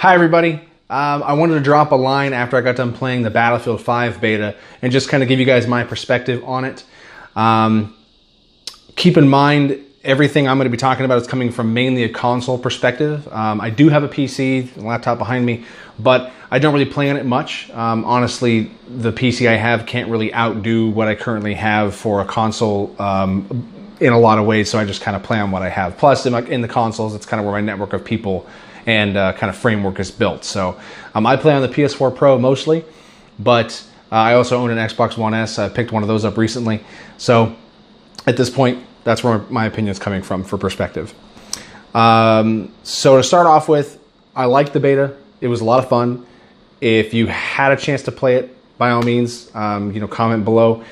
Hi everybody. I wanted to drop a line after I got done playing the Battlefield 5 beta and just kind of give you guys my perspective on it. Keep in mind, everything I'm going to be talking about is coming from mainly a console perspective. I do have a PC, laptop behind me, but I don't really play on it much. Honestly, the PC I have can't really outdo what I currently have for a console in a lot of ways, so I just kind of play on what I have. Plus, in the consoles, it's kind of where my network of people and kind of framework is built. So I play on the PS4 Pro mostly, but I also own an Xbox One S. I picked one of those up recently. So at this point, that's where my opinion is coming from for perspective. So to start off with, I liked the beta. It was a lot of fun. If you had a chance to play it, by all means, comment below.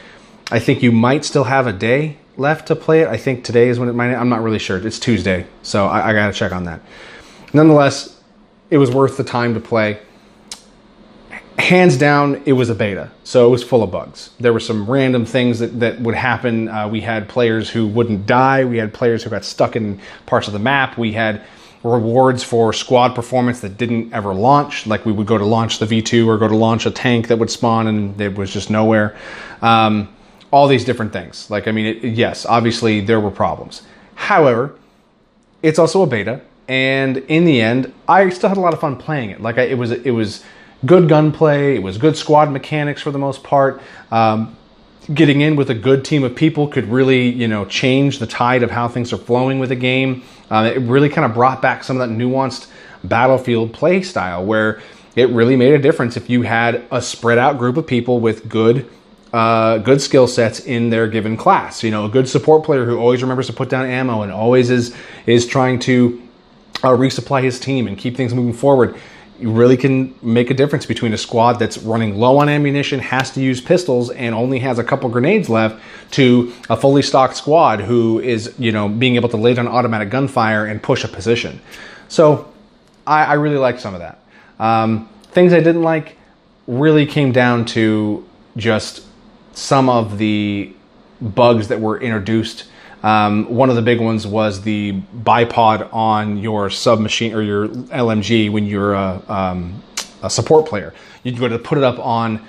I think you might still have a day left to play it. I think today is when it might. I'm not really sure. It's Tuesday, so I got to check on that. Nonetheless, it was worth the time to play. Hands down, it was a beta, so it was full of bugs. There were some random things that would happen. We had players who wouldn't die. We had players who got stuck in parts of the map. We had rewards for squad performance that didn't ever launch. Like we would go to launch the V2 or go to launch a tank that would spawn and it was just nowhere. All these different things. Yes, obviously there were problems. However, it's also a beta. And in the end, I still had a lot of fun playing it. It was good gunplay. It was good squad mechanics for the most part. Getting in with a good team of people could really, change the tide of how things are flowing with the game. It really kind of brought back some of that nuanced Battlefield play style, where it really made a difference if you had a spread out group of people with good skill sets in their given class. A good support player who always remembers to put down ammo and always is trying to resupply his team and keep things moving forward. You really can make a difference between a squad that's running low on ammunition, has to use pistols, and only has a couple grenades left, to a fully stocked squad who is, being able to lay down automatic gunfire and push a position. So I really liked some of that. Things I didn't like really came down to just some of the bugs that were introduced. One of the big ones was the bipod on your submachine or your LMG when you're a support player. You'd go to put it up on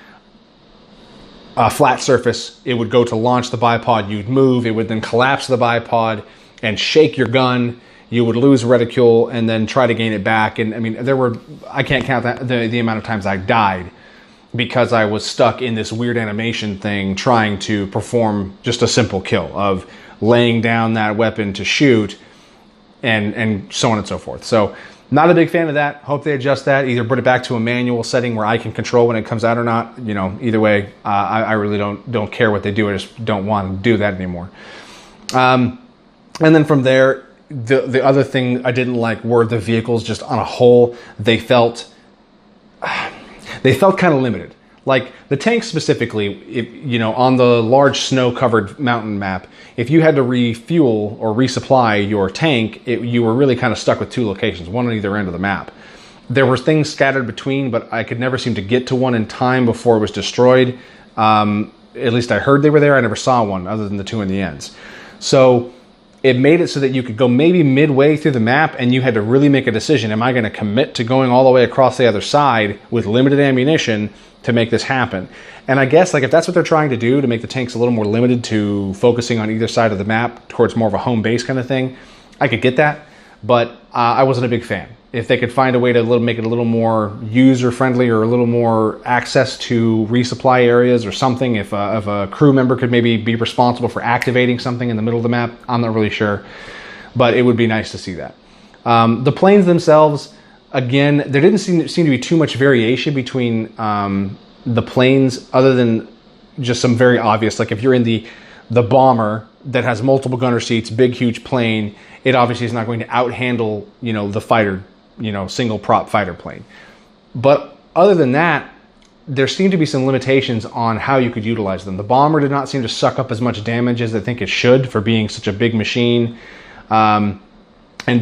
a flat surface. It would go to launch the bipod. You'd move. It would then collapse the bipod and shake your gun. You would lose reticule and then try to gain it back. And I can't count the amount of times I died because I was stuck in this weird animation thing trying to perform just a simple kill of laying down that weapon to shoot and so on and so forth. So not a big fan of that. Hope they adjust that. Either put it back to a manual setting where I can control when it comes out or not. Either way, I really don't care what they do. I just don't want to do that anymore. And then from there, the other thing I didn't like were the vehicles just on a whole. They felt kind of limited. Like the tanks specifically, on the large snow-covered mountain map, if you had to refuel or resupply your tank, you were really kind of stuck with two locations, one on either end of the map. There were things scattered between, but I could never seem to get to one in time before it was destroyed. At least I heard they were there. I never saw one other than the two in the ends. So it made it so that you could go maybe midway through the map and you had to really make a decision. Am I going to commit to going all the way across the other side with limited ammunition to make this happen? And I guess if that's what they're trying to do to make the tanks a little more limited to focusing on either side of the map towards more of a home base kind of thing, I could get that, but I wasn't a big fan. If they could find a way to make it a little more user-friendly or a little more access to resupply areas or something, if a crew member could maybe be responsible for activating something in the middle of the map, I'm not really sure, but it would be nice to see that. The planes themselves, again, there didn't seem to be too much variation between the planes other than just some very obvious, like if you're in the bomber that has multiple gunner seats, big, huge plane, it obviously is not going to outhandle, the fighter, single prop fighter plane. But other than that, there seemed to be some limitations on how you could utilize them. The bomber did not seem to suck up as much damage as I think it should for being such a big machine. And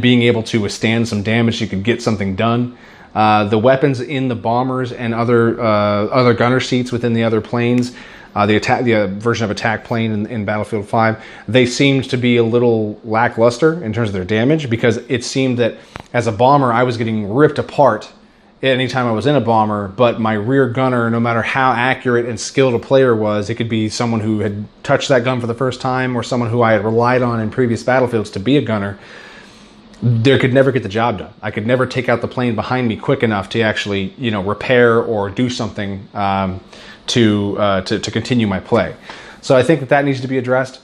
being able to withstand some damage, you could get something done. The weapons in the bombers and other gunner seats within the other planes, the version of attack plane in Battlefield 5, they seemed to be a little lackluster in terms of their damage, because it seemed that as a bomber I was getting ripped apart anytime I was in a bomber, but my rear gunner, no matter how accurate and skilled a player was, it could be someone who had touched that gun for the first time or someone who I had relied on in previous battlefields to be a gunner, they could never get the job done. I could never take out the plane behind me quick enough to actually, repair or do something to continue my play. So I think that needs to be addressed.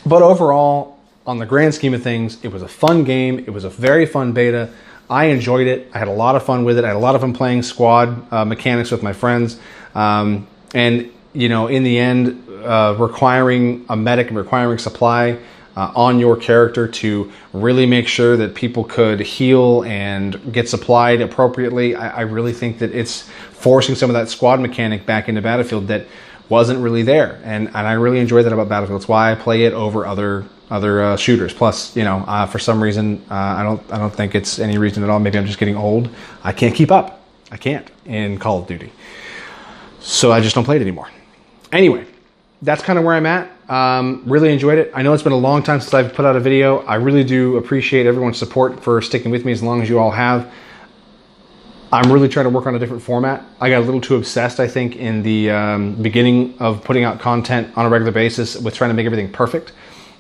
But overall, on the grand scheme of things, it was a fun game. It was a very fun beta. I enjoyed it. I had a lot of fun with it. I had a lot of fun playing squad mechanics with my friends. And, in the end, requiring a medic and requiring supply on your character to really make sure that people could heal and get supplied appropriately, I really think that it's forcing some of that squad mechanic back into Battlefield that wasn't really there. And I really enjoy that about Battlefield. It's why I play it over other shooters. Plus, for some reason, I don't think it's any reason at all. Maybe I'm just getting old. I can't keep up. I can't in Call of Duty. So I just don't play it anymore. Anyway, that's kind of where I'm at. Really enjoyed it. I know it's been a long time since I've put out a video. I really do appreciate everyone's support for sticking with me as long as you all have. I'm really trying to work on a different format. I got a little too obsessed, I think, in the beginning of putting out content on a regular basis with trying to make everything perfect.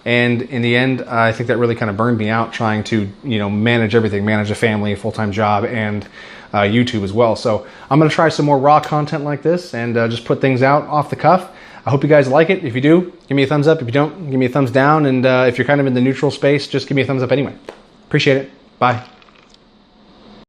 And in the end, I think that really kind of burned me out trying to, manage everything, manage a family, a full-time job, and YouTube as well. So I'm going to try some more raw content like this and just put things out off the cuff. I hope you guys like it. If you do, give me a thumbs up. If you don't, give me a thumbs down. And if you're kind of in the neutral space, just give me a thumbs up anyway. Appreciate it. Bye.